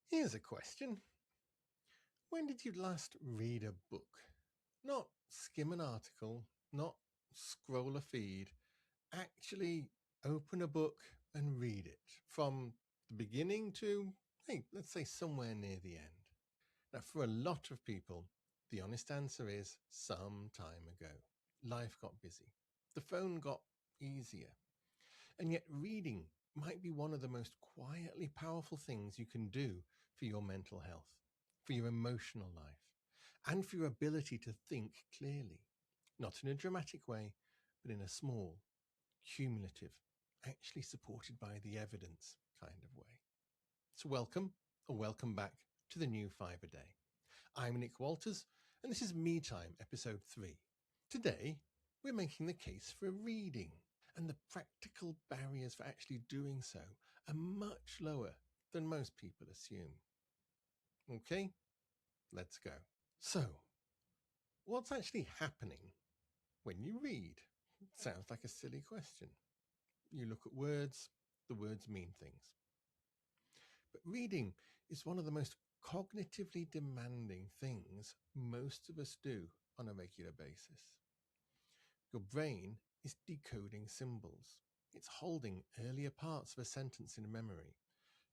Here's a question. When did you last read a book? Not skim an article, not scroll a feed. Actually open a book and read it from the beginning to, hey, let's say somewhere near the end. Now, for a lot of people, the honest answer is some time ago. Life got busy. The phone got easier. And yet, reading might be one of the most quietly powerful things you can do for your mental health, for your emotional life, and for your ability to think clearly. Not in a dramatic way, but in a small, cumulative, actually supported by the evidence kind of way. So, welcome or welcome back to the new 5 a day. I'm Nick Walters, and this is Me Time, episode 3. Today, we're making the case for reading, and the practical barriers for actually doing so are much lower than most people assume. Okay, let's go. So, what's actually happening when you read? It sounds like a silly question. You look at words, the words mean things. But reading is one of the most cognitively demanding things most of us do on a regular basis. Your brain is decoding symbols. It's holding earlier parts of a sentence in memory,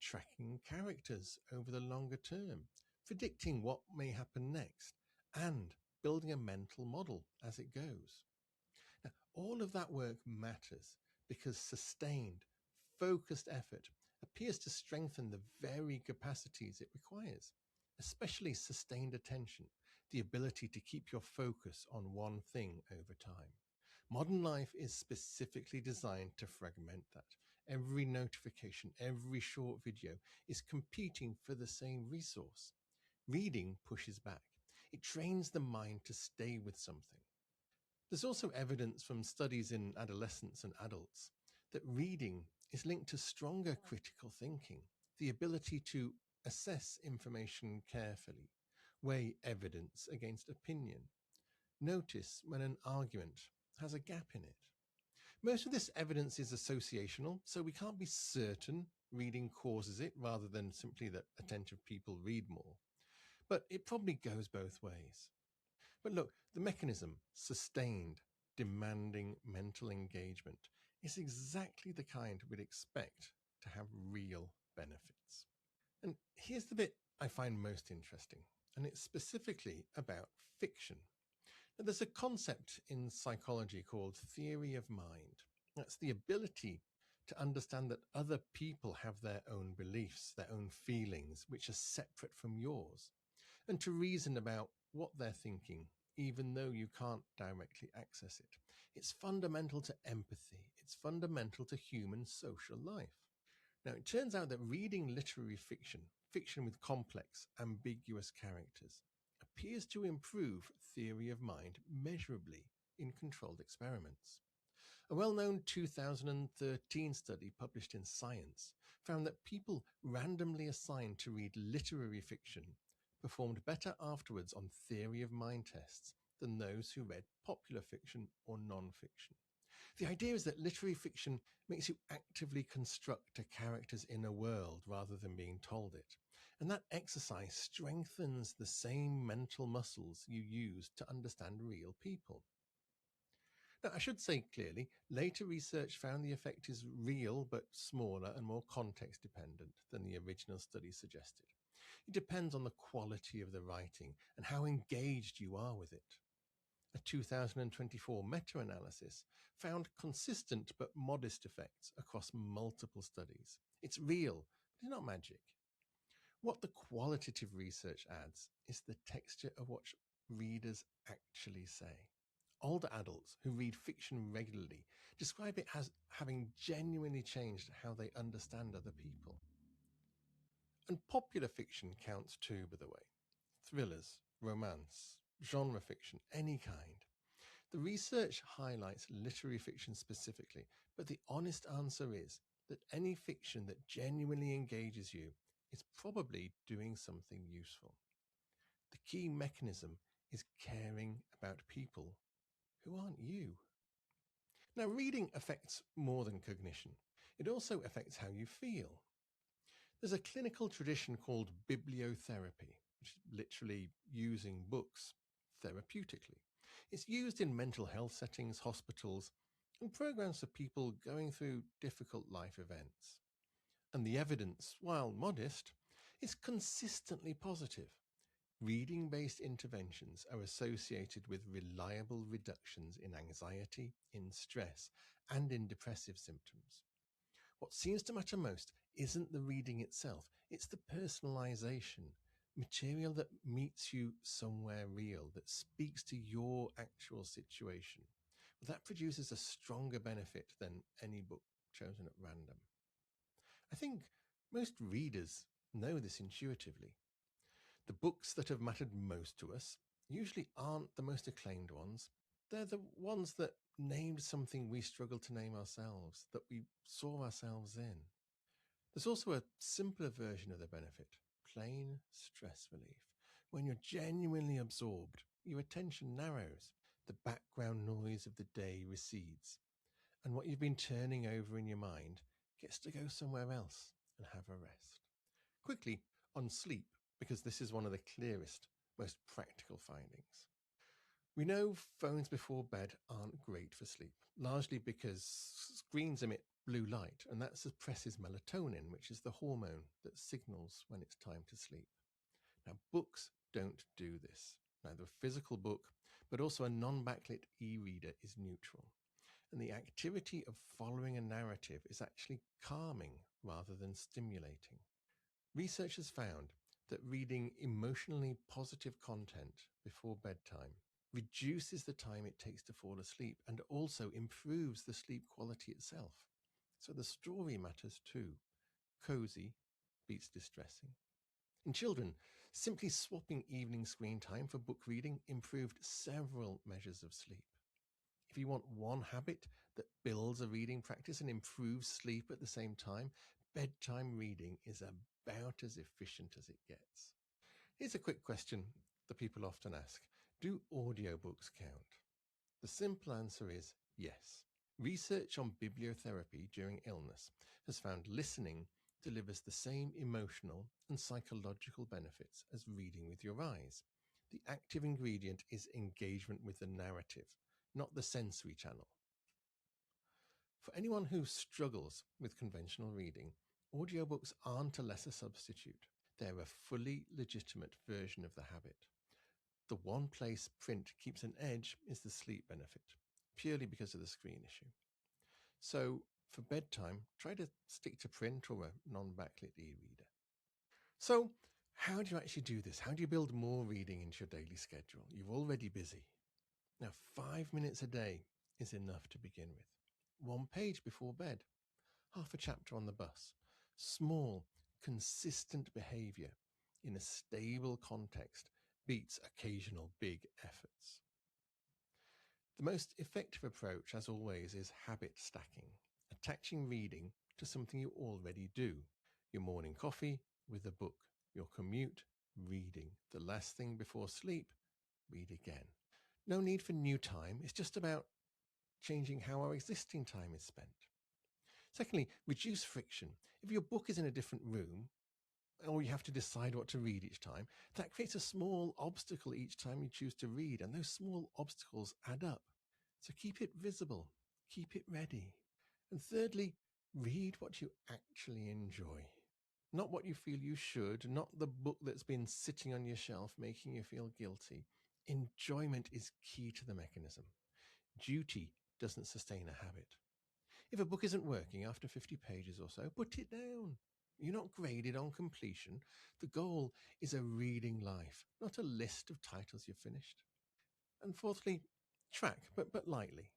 tracking characters over the longer term, predicting what may happen next, and building a mental model as it goes. Now, all of that work matters because sustained, focused effort appears to strengthen the very capacities it requires, especially sustained attention, the ability to keep your focus on one thing over time. Modern life is specifically designed to fragment that. Every notification, every short video is competing for the same resource. Reading pushes back. It trains the mind to stay with something. There's also evidence from studies in adolescents and adults that reading is linked to stronger critical thinking, the ability to assess information carefully, weigh evidence against opinion, notice when an argument has a gap in it. Most of this evidence is associational, so we can't be certain reading causes it rather than simply that attentive people read more. But it probably goes both ways. But look, the mechanism, sustained, demanding mental engagement, is exactly the kind we'd expect to have real benefits. And here's the bit I find most interesting, and it's specifically about fiction. Now, there's a concept in psychology called theory of mind. That's the ability to understand that other people have their own beliefs, their own feelings, which are separate from yours, and to reason about what they're thinking, even though you can't directly access it. It's fundamental to empathy. It's fundamental to human social life. Now, it turns out that reading literary fiction, fiction with complex, ambiguous characters, appears to improve theory of mind measurably in controlled experiments. A well-known 2013 study published in Science found that people randomly assigned to read literary fiction performed better afterwards on theory of mind tests than those who read popular fiction or non-fiction. The idea is that literary fiction makes you actively construct a character's inner world rather than being told it. And that exercise strengthens the same mental muscles you use to understand real people. Now, I should say clearly, later research found the effect is real but smaller and more context dependent than the original study suggested. It depends on the quality of the writing and how engaged you are with it. A 2024 meta-analysis found consistent but modest effects across multiple studies. It's real, but it's not magic. What the qualitative research adds is the texture of what readers actually say. Older adults who read fiction regularly describe it as having genuinely changed how they understand other people. And popular fiction counts too, by the way. Thrillers, romance, genre fiction, any kind. The research highlights literary fiction specifically, but the honest answer is that any fiction that genuinely engages you is probably doing something useful. The key mechanism is caring about people who aren't you. Now, reading affects more than cognition. It also affects how you feel. There's a clinical tradition called bibliotherapy, which is literally using books therapeutically. It's used in mental health settings, hospitals, and programs for people going through difficult life events. And the evidence, while modest, is consistently positive. Reading based interventions are associated with reliable reductions in anxiety, in stress, and in depressive symptoms. What seems to matter most isn't the reading itself, it's the personalization, material that meets you somewhere real, that speaks to your actual situation. Well, that produces a stronger benefit than any book chosen at random. I think most readers know this intuitively. The books that have mattered most to us usually aren't the most acclaimed ones. They're the ones that named something we struggle to name ourselves, that we saw ourselves in. There's also a simpler version of the benefit, plain stress relief. When you're genuinely absorbed, your attention narrows, the background noise of the day recedes, and what you've been turning over in your mind gets to go somewhere else and have a rest. Quickly, on sleep, because this is one of the clearest, most practical findings. We know phones before bed aren't great for sleep, largely because screens emit blue light, and that suppresses melatonin, which is the hormone that signals when it's time to sleep. Now, books don't do this. Neither a physical book, but also a non-backlit e-reader is neutral. And the activity of following a narrative is actually calming rather than stimulating. Researchers found that reading emotionally positive content before bedtime reduces the time it takes to fall asleep and also improves the sleep quality itself. So the story matters too. Cozy beats distressing. In children, simply swapping evening screen time for book reading improved several measures of sleep. If you want one habit that builds a reading practice and improves sleep at the same time, bedtime reading is about as efficient as it gets. Here's a quick question that people often ask. Do audiobooks count? The simple answer is yes. Research on bibliotherapy during illness has found listening delivers the same emotional and psychological benefits as reading with your eyes. The active ingredient is engagement with the narrative, not the sensory channel. For anyone who struggles with conventional reading, audiobooks aren't a lesser substitute. They're a fully legitimate version of the habit. The one place print keeps an edge is the sleep benefit, purely because of the screen issue. So for bedtime, try to stick to print or a non-backlit e-reader. So how do you actually do this? How do you build more reading into your daily schedule? You're already busy. Now, 5 minutes a day is enough to begin with. 1 page before bed, half a chapter on the bus. Small, consistent behavior in a stable context beats occasional big efforts. The most effective approach, as always, is habit stacking, attaching reading to something you already do. Your morning coffee with a book, your commute, reading. The last thing before sleep, read again. No need for new time. It's just about changing how our existing time is spent. Secondly, reduce friction. If your book is in a different room, or you have to decide what to read each time, that creates a small obstacle each time you choose to read, and those small obstacles add up. So keep it visible, keep it ready. And thirdly, read what you actually enjoy. Not what you feel you should, not the book that's been sitting on your shelf making you feel guilty. Enjoyment is key to the mechanism. Duty doesn't sustain a habit. If a book isn't working after 50 pages or so, put it down. You're not graded on completion. The goal is a reading life, not a list of titles you've finished. And fourthly, track, but lightly.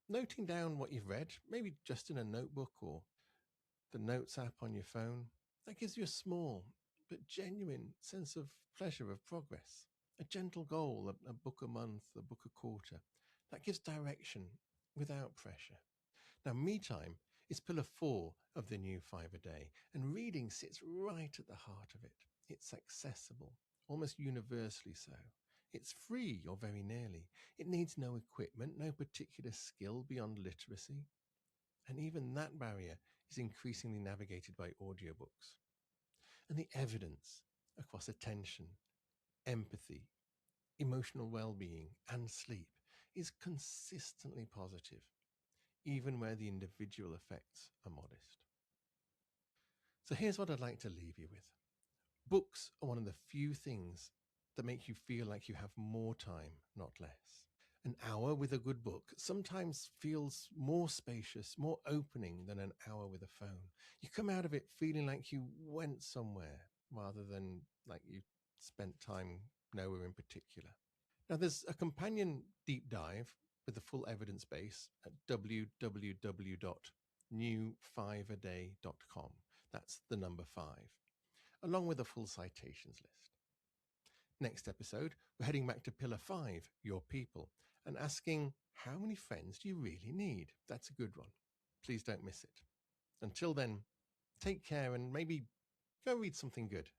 Noting down what you've read, maybe just in a notebook or the notes app on your phone, that gives you a small but genuine sense of pleasure of progress. A gentle goal, a book a month, a book a quarter. That gives direction without pressure. Now, me time is pillar 4 of the new 5 a day, and reading sits right at the heart of it. It's accessible, almost universally so. It's free, or very nearly. It needs no equipment, no particular skill beyond literacy. And even that barrier is increasingly navigated by audiobooks. And the evidence across attention, empathy, emotional well-being, and sleep is consistently positive, even where the individual effects are modest. So here's what I'd like to leave you with. Books are one of the few things that make you feel like you have more time, not less. An hour with a good book sometimes feels more spacious, more opening than an hour with a phone. You come out of it feeling like you went somewhere rather than like you spent time nowhere in particular. Now, there's a companion deep dive with the full evidence base at www.new5aday.com. That's the number 5, along with a full citations list. Next episode, we're heading back to Pillar 5, Your People, and asking, how many friends do you really need? That's a good one. Please don't miss it. Until then, take care and maybe go read something good.